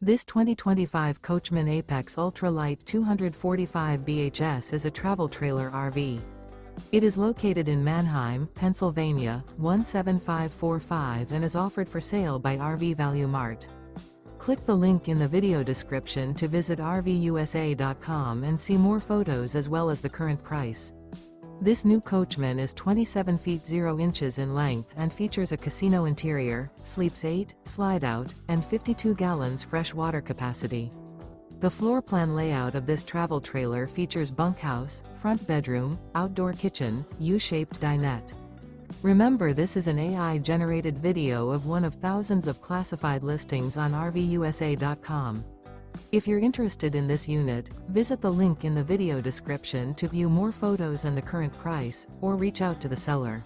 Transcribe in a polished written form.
This 2025 Coachmen Apex Ultra-Lite 245 bhs is a travel trailer RV. It is located in Manheim, Pennsylvania, 17545 and is offered for sale by RV Value Mart. Click the link in the video description to visit RVUSA.com and see more photos as well as the current price. This new Coachmen is 27 feet 0 inches in length and features a casino interior, sleeps 8, slide-out, and 52 gallons fresh water capacity. The floor plan layout of this travel trailer features bunkhouse, front bedroom, outdoor kitchen, U-shaped dinette. Remember, this is an AI-generated video of one of thousands of classified listings on RVUSA.com. If you're interested in this unit, visit the link in the video description to view more photos and the current price, or reach out to the seller.